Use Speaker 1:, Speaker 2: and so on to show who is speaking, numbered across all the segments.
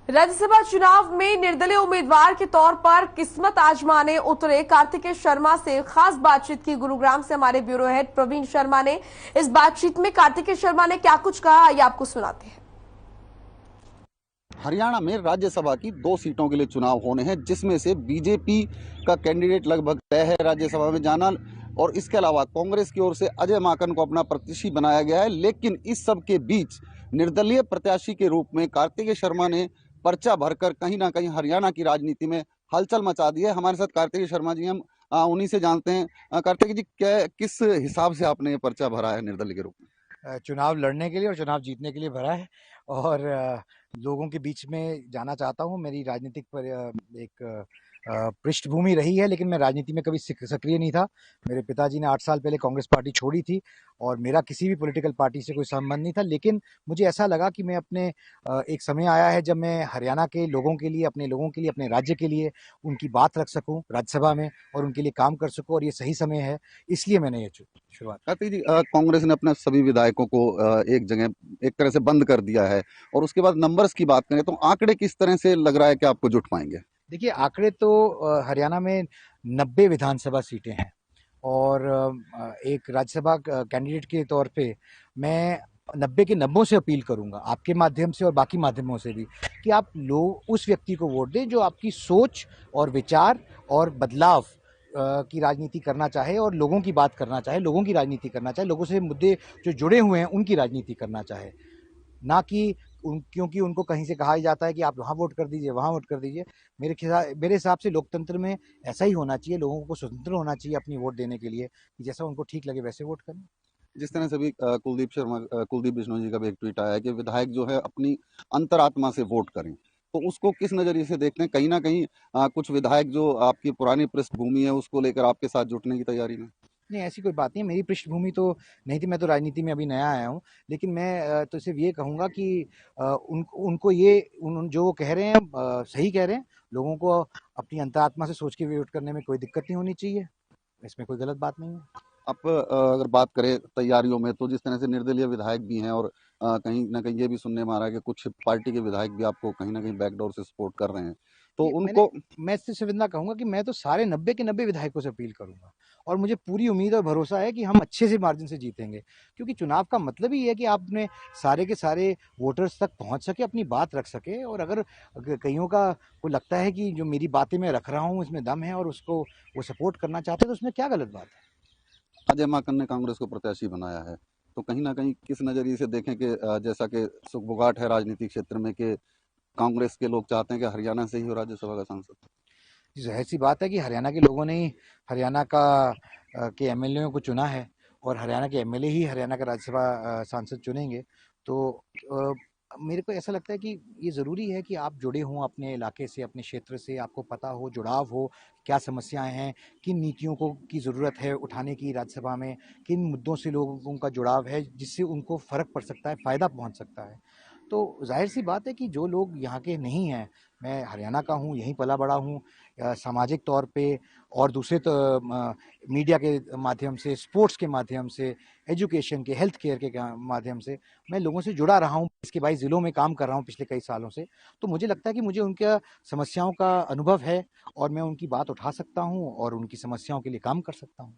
Speaker 1: राज्यसभा चुनाव में निर्दलीय उम्मीदवार के तौर पर किस्मत आजमाने उतरे कार्तिकेय शर्मा से खास बातचीत की गुरुग्राम से हमारे ब्यूरो हेड प्रवीण शर्मा ने। इस बातचीत में कार्तिकेय शर्मा ने क्या कुछ कहा, आइए आपको सुनाते हैं।
Speaker 2: हरियाणा में राज्यसभा की 2 सीटों के लिए चुनाव होने हैं, जिसमें से बीजेपी का कैंडिडेट लगभग तय है राज्यसभा में जाना, और इसके अलावा कांग्रेस की ओर से अजय माकन को अपना प्रत्याशी बनाया गया है। लेकिन इस सब के बीच निर्दलीय प्रत्याशी के रूप में कार्तिकेय शर्मा ने पर्चा भरकर कहीं ना कहीं हरियाणा की राजनीति में हलचल मचा दी है। हमारे साथ कार्तिकेय शर्मा जी, हम उन्हीं से जानते हैं। कार्तिकेय जी, किस हिसाब से आपने ये पर्चा भरा है निर्दलीय के रूप में?
Speaker 3: चुनाव लड़ने के लिए और चुनाव जीतने के लिए भरा है, और लोगों के बीच में जाना चाहता हूँ। मेरी राजनीतिक पर एक पृष्ठभूमि रही है, लेकिन मैं राजनीति में कभी सक्रिय नहीं था। मेरे पिताजी ने 8 साल पहले कांग्रेस पार्टी छोड़ी थी, और मेरा किसी भी पॉलिटिकल पार्टी से कोई संबंध नहीं था। लेकिन मुझे ऐसा लगा कि मैं अपने एक समय आया है जब मैं हरियाणा के लोगों के लिए, अपने लोगों के लिए, अपने राज्य के लिए उनकी बात रख सकूं राज्यसभा में और उनके लिए काम कर सकूं, और ये सही समय है, इसलिए मैंने ये शुरुआत।
Speaker 2: कार्तिक जी, कांग्रेस ने अपने सभी विधायकों को एक जगह एक तरह से बंद कर दिया है, और उसके बाद नंबर्स की बात करें तो आंकड़े किस तरह से लग रहा है कि आपको जुट पाएंगे?
Speaker 3: देखिए, आंकड़े तो हरियाणा में 90 विधानसभा सीटें हैं, और एक राज्यसभा कैंडिडेट के तौर पे मैं 90 के 90 से अपील करूंगा, आपके माध्यम से और बाकी माध्यमों से भी, कि आप लोग उस व्यक्ति को वोट दें जो आपकी सोच और विचार और बदलाव की राजनीति करना चाहे, और लोगों की बात करना चाहे, लोगों की राजनीति करना चाहे, लोगों से मुद्दे जो जुड़े हुए हैं उनकी राजनीति करना चाहे, ना कि क्योंकि उनको कहीं से कहा जाता है कि आप वहाँ वोट कर दीजिए, वहाँ वोट कर दीजिए। मेरे हिसाब से लोकतंत्र में ऐसा ही होना चाहिए। लोगों को स्वतंत्र होना चाहिए अपनी वोट देने के लिए, कि जैसा उनको ठीक लगे वैसे वोट करें।
Speaker 2: जिस तरह से भी कुलदीप बिश्नोई जी का भी एक ट्वीट आया है कि विधायक जो है अपनी अंतरात्मा से वोट करें, तो उसको किस नजरिए से देखते हैं? कहीं ना कहीं कुछ विधायक जो आपकी पुरानी पृष्ठभूमि है उसको लेकर आपके साथ जुटने की तैयारी में?
Speaker 3: नहीं, ऐसी कोई बात नहीं है। मेरी पृष्ठभूमि तो नहीं थी, मैं तो राजनीति में अभी नया आया हूँ। लेकिन मैं तो सिर्फ ये कहूँगा कि उनको ये जो वो कह रहे हैं सही कह रहे हैं। लोगों को अपनी अंतरात्मा से सोच के वोट करने में कोई दिक्कत नहीं होनी चाहिए, इसमें कोई गलत बात नहीं है।
Speaker 2: आप अगर बात करें तैयारियों में, तो जिस तरह से निर्दलीय विधायक भी हैं, और कहीं ना कहीं ये भी सुनने में आ रहा है कि कुछ पार्टी के विधायक भी आपको कहीं ना कहीं बैकडोर से सपोर्ट कर रहे हैं, तो उनको
Speaker 3: मैं सिर्फ इतना कहूंगा कि मैं तो सारे 90 के 90 विधायकों से अपील करूंगा, और मुझे पूरी उम्मीद और भरोसा है कि हम अच्छे से मार्जिन से जीतेंगे। क्योंकि चुनाव का मतलब ही है कि आप अपने सारे के सारे वोटर्स तक पहुंच सके, अपनी बात रख सके। और अगर कईयों को लगता है कि जो मेरी बातें मैं रख रहा हूँ इसमें दम है और उसको वो सपोर्ट करना चाहते हैं, तो उसमें क्या गलत बात है।
Speaker 2: अजय माकन ने कांग्रेस को प्रत्याशी बनाया है, तो कहीं ना कहीं किस नजरिए से देखें कि जैसा कि सुगबुगाहट है राजनीतिक क्षेत्र में कि कांग्रेस के लोग चाहते हैं कि हरियाणा से ही हो राज्यसभा का सांसद?
Speaker 3: जाहिर सी बात है कि हरियाणा के लोगों ने ही हरियाणा के एमएलए को चुना है, और हरियाणा के एमएलए ही हरियाणा का राज्यसभा सांसद चुनेंगे। तो मेरे को ऐसा लगता है कि ये ज़रूरी है कि आप जुड़े हों अपने इलाके से, अपने क्षेत्र से, आपको पता हो, जुड़ाव हो, क्या समस्याएं हैं, किन नीतियों की ज़रूरत है उठाने की राज्यसभा में, किन मुद्दों से लोगों का जुड़ाव है जिससे उनको फ़र्क पड़ सकता है, फ़ायदा पहुंच सकता है। तो जाहिर सी बात है कि जो लोग यहाँ के नहीं हैं, मैं हरियाणा का हूँ, यहीं पला बड़ा हूँ, सामाजिक तौर पे और दूसरे तो मीडिया के माध्यम से, स्पोर्ट्स के माध्यम से, एजुकेशन के, हेल्थ केयर के माध्यम से मैं लोगों से जुड़ा रहा हूँ। इसके 22 ज़िलों में काम कर रहा हूँ पिछले कई सालों से। तो मुझे लगता है कि मुझे उनकी समस्याओं का अनुभव है, और मैं उनकी बात उठा सकता हूँ और उनकी समस्याओं के लिए काम कर सकता हूँ।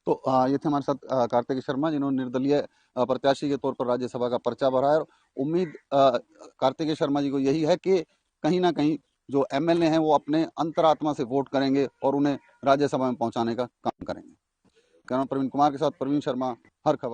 Speaker 2: तो ये थे हमारे साथ कार्तिकेय शर्मा, जिन्होंने निर्दलीय प्रत्याशी के तौर पर राज्यसभा का पर्चा भरा है। और उम्मीद कार्तिकेय शर्मा जी को यही है कि कहीं ना कहीं जो एमएलए हैं वो अपने अंतरात्मा से वोट करेंगे और उन्हें राज्यसभा में पहुंचाने का काम करेंगे। कैमरा प्रवीण कुमार के साथ प्रवीण शर्मा, हर खबर।